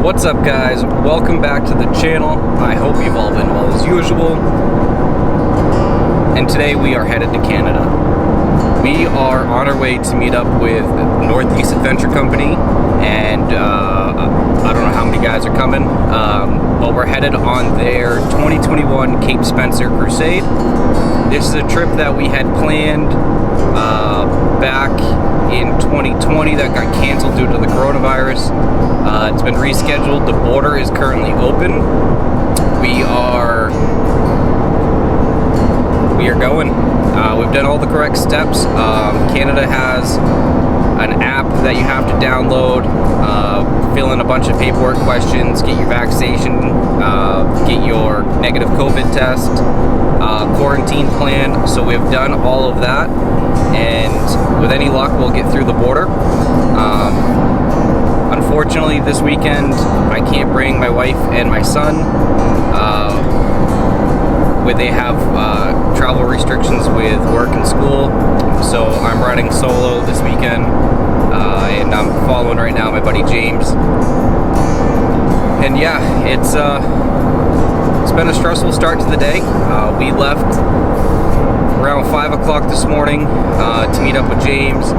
What's up, guys? Welcome back to the channel. I hope you've all been well as usual. And today we are headed to Canada. We are on our way to meet up with Northeast Adventure Company, and I don't know how many guys are coming, but we're headed on their 2021 Cape Spencer Crusade. This is a trip that we had planned back in 2020 that got canceled due to the coronavirus. It's been rescheduled. The border is currently open. We are going. We've done all the correct steps. Canada has an app that you have to download, fill in a bunch of paperwork questions, get your vaccination, get your negative COVID test, quarantine plan. So we've done all of that, and with any luck we'll get through the border. Unfortunately, this weekend I can't bring my wife and my son. They have travel restrictions with work and school, so I'm riding solo this weekend, and I'm following right now my buddy James. And yeah, it's been a stressful start to the day. We left around 5 o'clock this morning to meet up with James,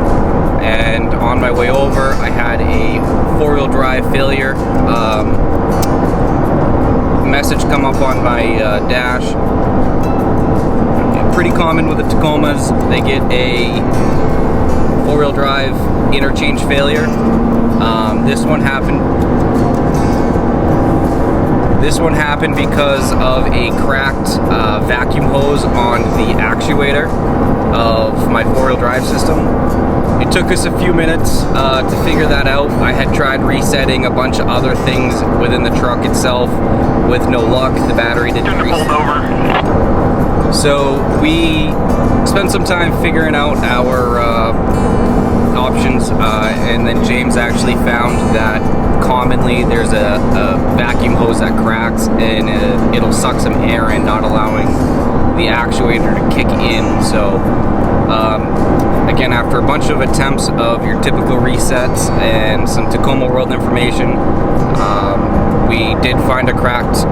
and on my way over I had a four-wheel drive failure message come up on my dash. Pretty common with the Tacomas. They get a four-wheel drive interchange failure. This one happened because of a cracked vacuum hose on the actuator of my four-wheel drive system. It took us a few minutes to figure that out. I had tried resetting a bunch of other things within the truck itself with no luck. The battery didn't reset. So we spent some time figuring out our options, and then James actually found that commonly there's a vacuum hose that cracks, and it'll suck some air in, not allowing the actuator to kick in. So again, after a bunch of attempts of your typical resets and some Tacoma World information, we did find a cracked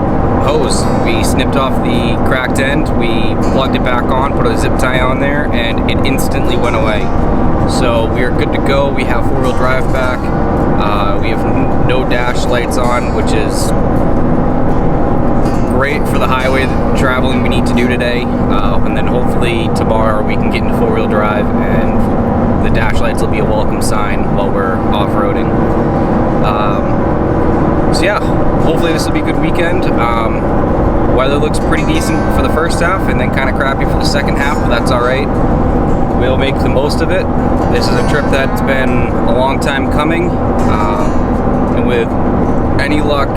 hose. We snipped off the cracked end, we plugged it back on, put a zip tie on there, and it instantly went away. So we are good to go. We have four-wheel drive back. We have no dash lights on, which is great for the highway traveling we need to do today. And then hopefully tomorrow we can get into four-wheel drive, and the dash lights will be a welcome sign while we're off-roading. So yeah, hopefully this will be a good weekend. Weather looks pretty decent for the first half, and then kind of crappy for the second half, but that's alright. We'll make the most of it. This is a trip that's been a long time coming, and with any luck,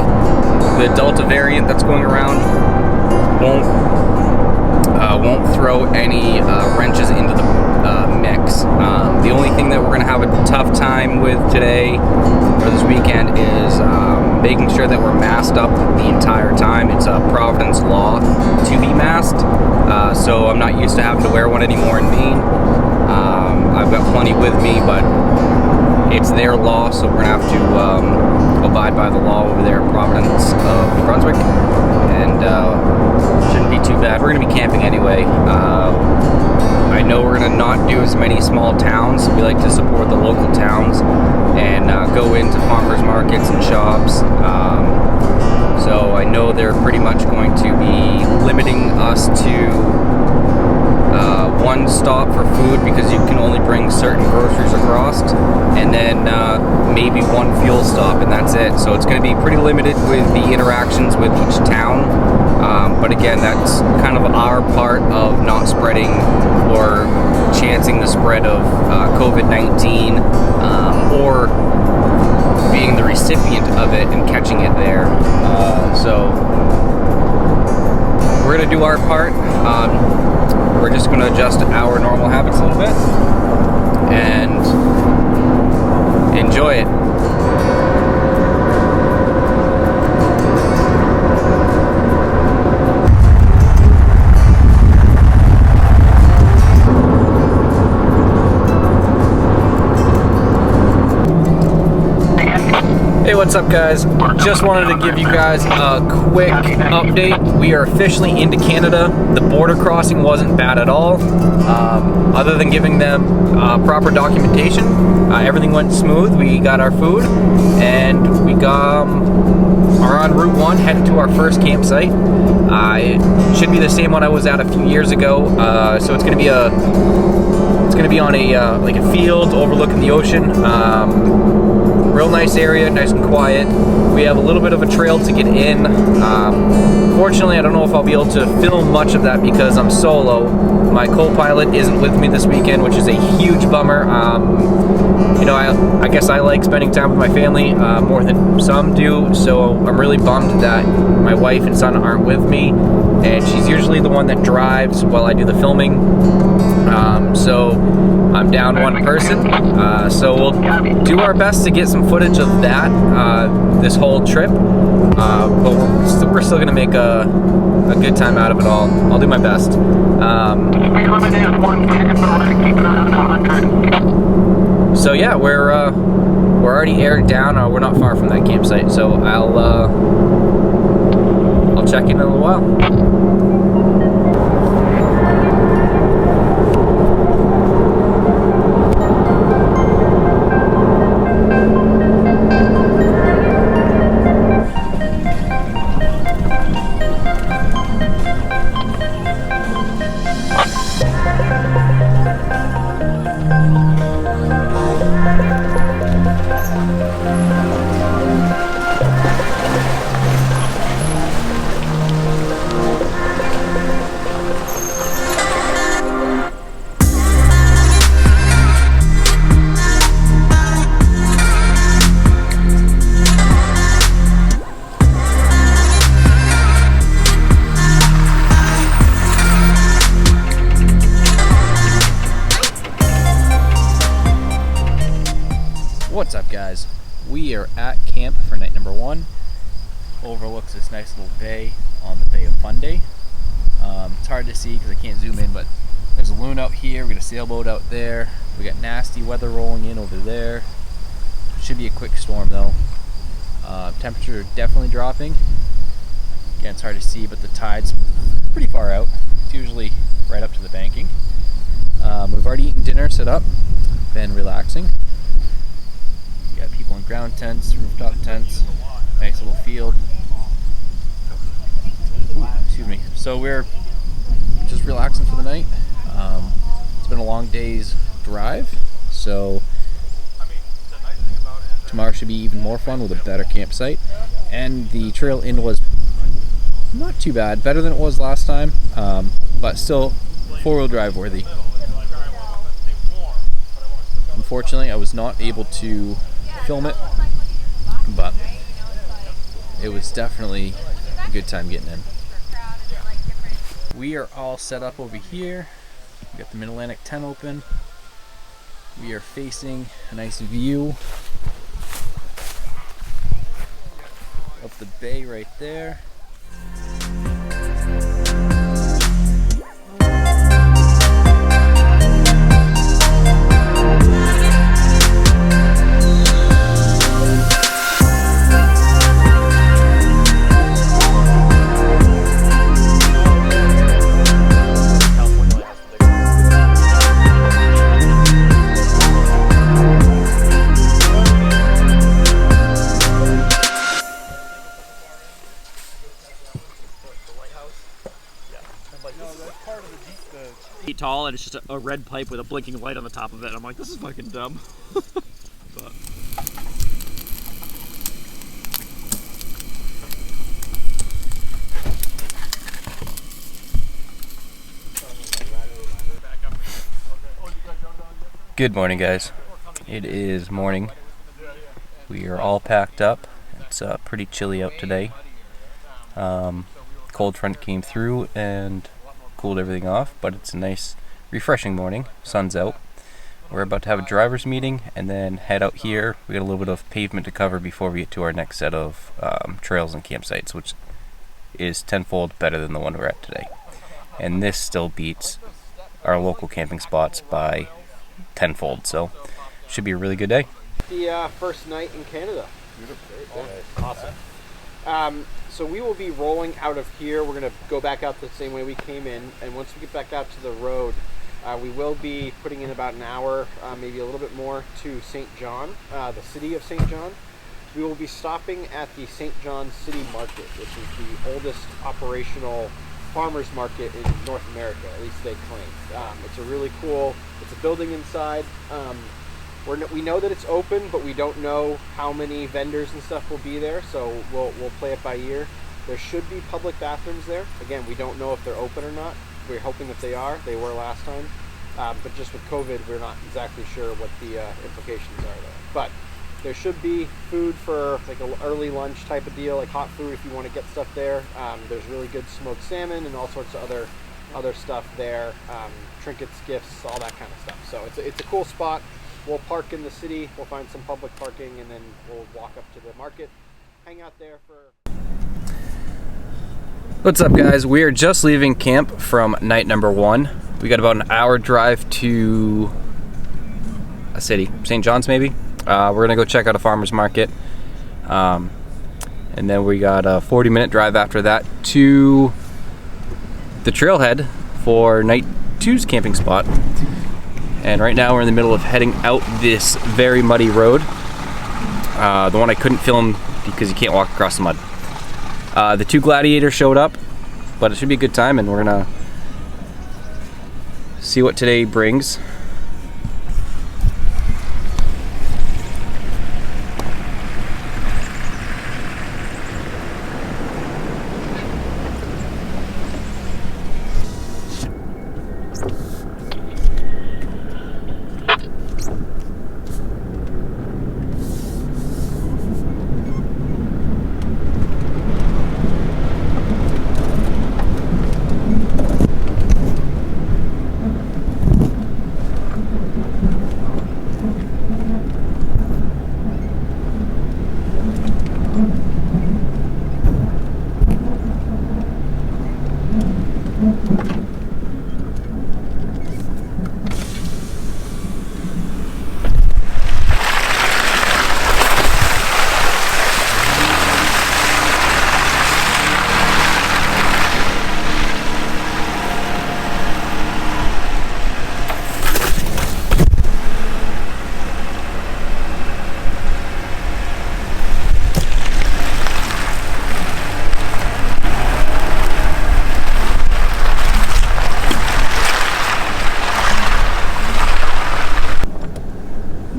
the Delta variant that's going around won't throw any wrenches into the mix. The only thing that we're going to have a tough time with today, or this weekend, is making sure that we're masked up the entire time. It's a Providence law to be masked, so I'm not used to having to wear one anymore in Maine. I've got plenty with me, but it's their law, so we're going to have to abide by the law over there in Providence of Brunswick, and shouldn't be too bad. We're going to be camping anyway. I know we're going to not do as many small towns. We like to support the local towns and go into farmers markets and shops. So I know they're pretty much going to be limiting us to one stop for food, because you can only bring certain groceries across, and then maybe one fuel stop, and that's it. So it's going to be pretty limited with the interactions with each town. But again, that's kind of our part of not spreading or chancing the spread of COVID-19, or being the recipient of it and catching it there. So we're going to do our part. We're just going to adjust our normal habits a little bit and enjoy it. What's up, guys? Just wanted to give you guys a quick update. We are officially into Canada. The border crossing wasn't bad at all. Other than giving them proper documentation, everything went smooth. We got our food and we are on Route 1 headed to our first campsite. It should be the same one I was at a few years ago. So it's going to be on a like a field overlooking the ocean. Real nice area, nice and quiet. We have a little bit of a trail to get in. Fortunately, I don't know if I'll be able to film much of that because I'm solo. My co-pilot isn't with me this weekend, which is a huge bummer. You know, I guess I like spending time with my family more than some do, so I'm really bummed that my wife and son aren't with me, and she's usually the one that drives while I do the filming. So I'm down one person, so we'll do our best to get some footage of that this whole trip, but we're still going to make a good time out of it all. I'll do my best. So yeah, we're already aired down. We're not far from that campsite, so I'll check in a little while. What's up, guys? We are at camp for night number 1. Overlooks this nice little bay on the Bay of Fundy. It's hard to see because I can't zoom in, but there's a loon out here, we got a sailboat out there, we got nasty weather rolling in over there. Should be a quick storm though. Temperature definitely dropping. Again, it's hard to see, but the tide's pretty far out. It's usually right up to the banking. We've already eaten dinner, set up, been relaxing. We got people in ground tents, rooftop tents, nice little field. Ooh, excuse me. So we're just relaxing for the night. It's been a long day's drive, so tomorrow should be even more fun with a better campsite. And the trail in was not too bad, better than it was last time, but still four-wheel drive worthy. Unfortunately, I was not able to film it, but it was definitely a good time getting in. We are all set up over here. We got the Mid-Atlantic tent open. We are facing a nice view of the bay right there. Feet tall, and it's just a red pipe with a blinking light on the top of it. I'm like, this is fucking dumb. But Good morning, guys. It is morning. We are all packed up. It's pretty chilly out today. Cold front came through and cooled everything off, but it's a nice refreshing morning. Sun's out. We're about to have a driver's meeting and then head out here. We got a little bit of pavement to cover before we get to our next set of trails and campsites, which is tenfold better than the one we're at today. And this still beats our local camping spots by tenfold, so should be a really good day. The first night in Canada. Awesome. So we will be rolling out of here. We're going to go back out the same way we came in, and once we get back out to the road, we will be putting in about an hour, maybe a little bit more, to St. John, the city of St. John. We will be stopping at the St. John City Market, which is the oldest operational farmers market in North America, at least they claim. It's a really cool, it's a building inside. We know that it's open, but we don't know how many vendors and stuff will be there, so we'll play it by ear. There should be public bathrooms there. Again, we don't know if they're open or not. We're hoping that they are. They were last time. But just with COVID, we're not exactly sure what the implications are there. But there should be food for like an early lunch type of deal, like hot food if you want to get stuff there. There's really good smoked salmon and all sorts of other stuff there. Trinkets, gifts, all that kind of stuff. So it's a cool spot. We'll park in the city, we'll find some public parking, and then we'll walk up to the market, hang out there for... What's up, guys? We are just leaving camp from night number 1. We got about an hour drive to a city, St. John's maybe. We're gonna go check out a farmer's market. And then we got a 40-minute drive after that to the trailhead for night 2's camping spot. And right now we're in the middle of heading out this very muddy road. The one I couldn't film because you can't walk across the mud. The 2 gladiators showed up, but it should be a good time, and we're gonna see what today brings.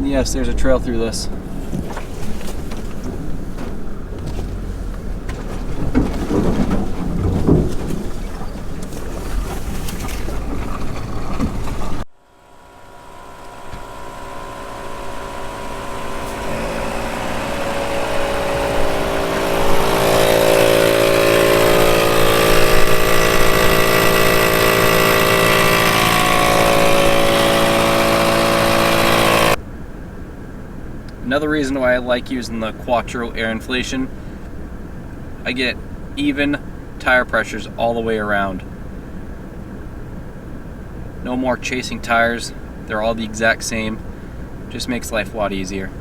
Yes, there's a trail through this. Another reason why I like using the Quattro air inflation, I get even tire pressures all the way around. No more chasing tires, they're all the exact same. Just makes life a lot easier.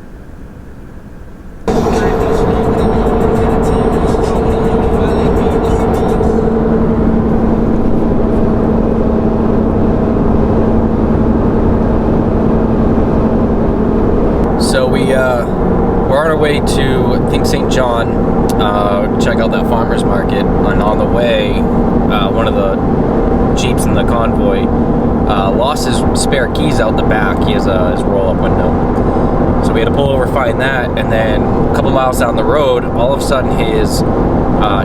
So we're on our way to, I think, St. John, check out that farmer's market, and on the way, one of the Jeeps in the convoy lost his spare keys out the back. He has his roll-up window. So we had to pull over, find that, and then a couple miles down the road, all of a sudden his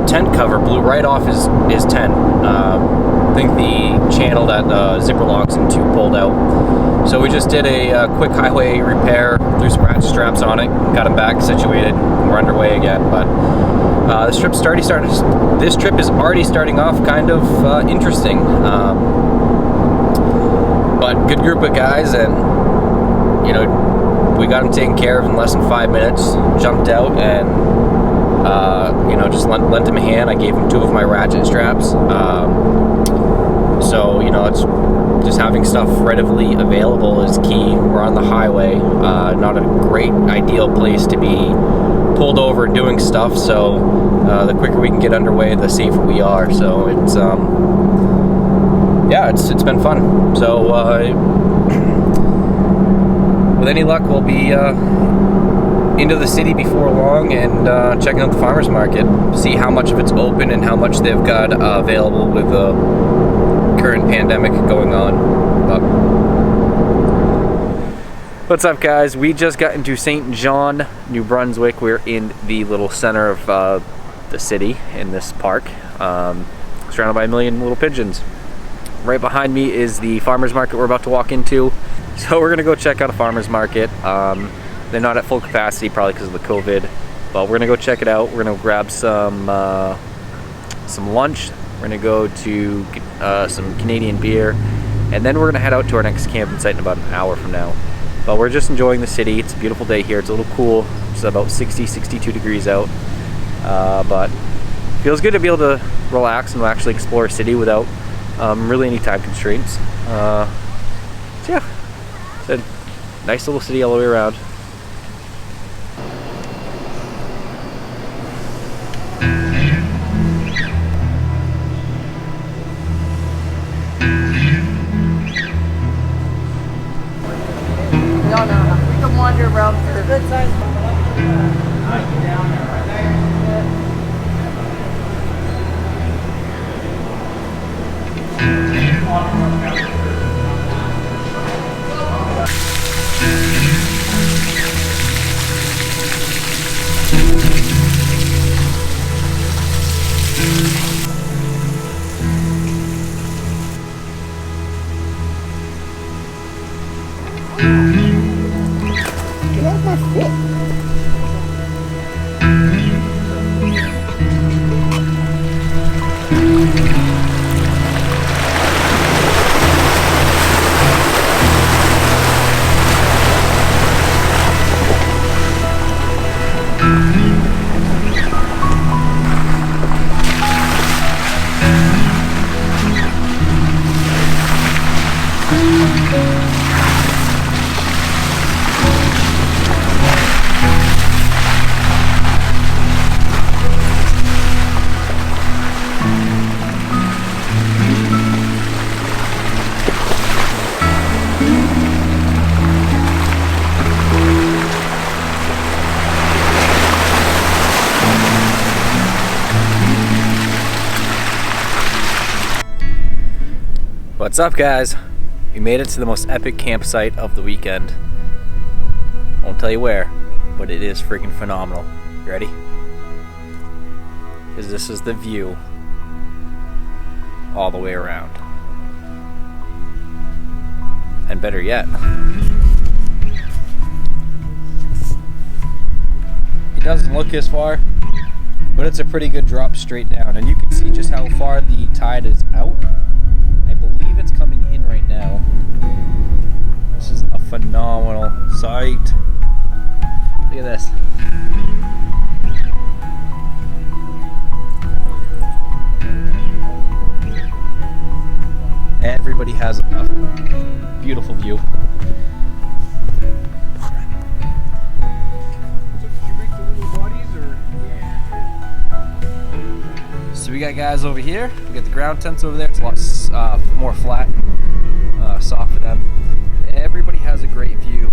tent cover blew right off his tent. I think the channel that zipper locks into pulled out. So we just did a quick highway repair, threw some ratchet straps on it, got him back situated. We're underway again, but this trip is already starting off kind of interesting. But good group of guys, and you know, we got him taken care of in less than 5 minutes. Jumped out and you know, just lent him a hand. I gave him 2 of my ratchet straps. So, you know, it's just having stuff readily available is key. We're on the highway, not a great ideal place to be pulled over doing stuff, so the quicker we can get underway, the safer we are. So it's yeah, it's been fun. So with any luck, we'll be into the city before long and checking out the farmers market, see how much of it's open and how much they've got available with the current pandemic going on. What's up, guys? We just got into St. John, New Brunswick. We're in the little center of the city in this park, surrounded by a million little pigeons. Right behind me is the farmers market we're about to walk into. So we're gonna go check out a farmers market. They're not at full capacity, probably because of the COVID, but we're gonna go check it out. We're gonna grab some lunch. We're gonna go to some Canadian beer, and then we're gonna head out to our next camping site in about an hour from now. But we're just enjoying the city. It's a beautiful day here. It's a little cool. It's about 60, 62 degrees out, but it feels good to be able to relax and actually explore a city without really any time constraints. So yeah, it's a nice little city all the way around. No, we can wander around for a good size. Get off my foot. What's up, guys? We made it to the most epic campsite of the weekend. Won't tell you where, but it is freaking phenomenal. You ready? Because this is the view all the way around. And better yet, it doesn't look as far, but it's a pretty good drop straight down. And you can see just how far the tide is out. I believe it's coming in right now. This is a phenomenal sight. Look at this. Everybody has a beautiful view. So we got guys over here. We got the ground tents over there. It's a lot more flat and soft for them. Everybody has a great view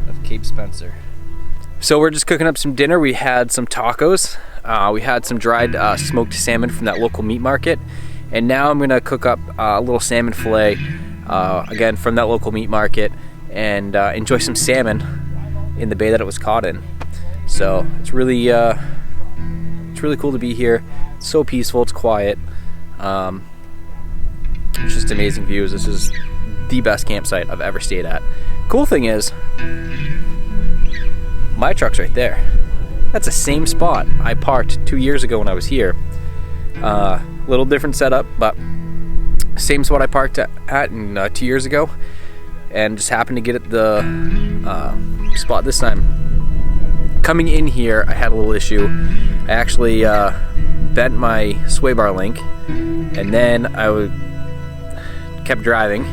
of Cape Spencer. So we're just cooking up some dinner. We had some tacos. We had some dried smoked salmon from that local meat market. And now I'm gonna cook up a little salmon fillet, again from that local meat market, and enjoy some salmon in the bay that it was caught in. So it's really cool to be here. It's so peaceful, it's quiet. It's just amazing views. This is the best campsite I've ever stayed at. Cool thing is, my truck's right there. That's the same spot I parked 2 years ago when I was here. Little different setup, but same spot I parked at 2 years ago, and just happened to get at the spot this time. Coming in here, I had a little issue. I actually bent my sway bar link, and then I kept driving,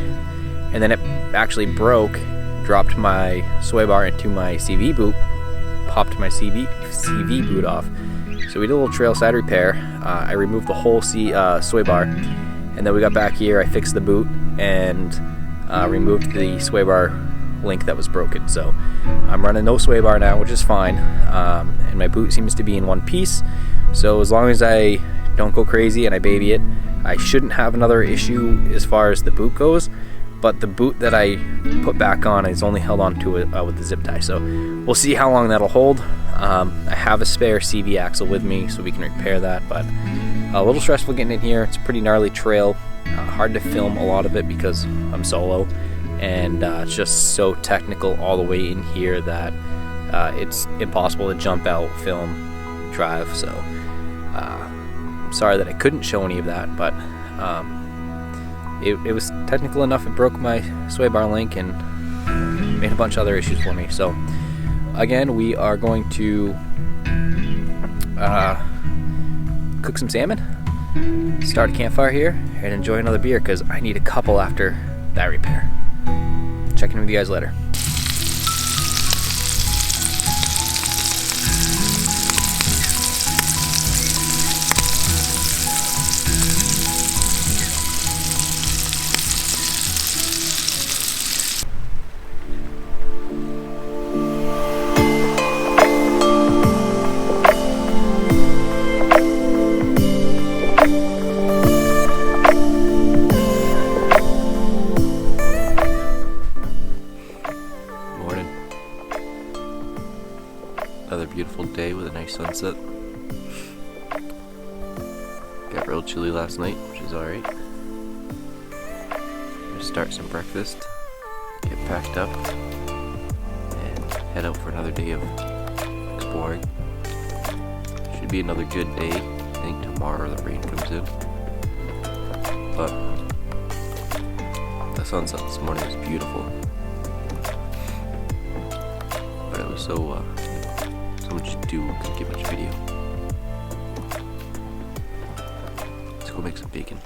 and then it actually broke, dropped my sway bar into my CV boot, popped my CV boot off. So we did a little trail side repair. I removed the whole sway bar, and then we got back here. I fixed the boot and removed the sway bar link that was broken. So I'm running no sway bar now, which is fine, and my boot seems to be in one piece. So as long as I don't go crazy and I baby it, I shouldn't have another issue as far as the boot goes. But the boot that I put back on is only held on to it with the zip tie. So we'll see how long that'll hold. I have a spare CV axle with me, so we can repair that, but a little stressful getting in here. It's a pretty gnarly trail, hard to film a lot of it because I'm solo, and it's just so technical all the way in here that it's impossible to jump out, film, drive. So I'm sorry that I couldn't show any of that, but it was technical enough. It broke my sway bar link and made a bunch of other issues for me. So again, we are going to cook some salmon, start a campfire here, and enjoy another beer because I need a couple after that repair. Checking in with you guys later. Another beautiful day with a nice sunset. Got real chilly last night, which is alright. Gonna start some breakfast, get packed up, and head out for another day of exploring. Should be another good day. I think tomorrow the rain comes in. But the sunset this morning was beautiful. But it was so much to do, couldn't get much video. Let's go make some bacon.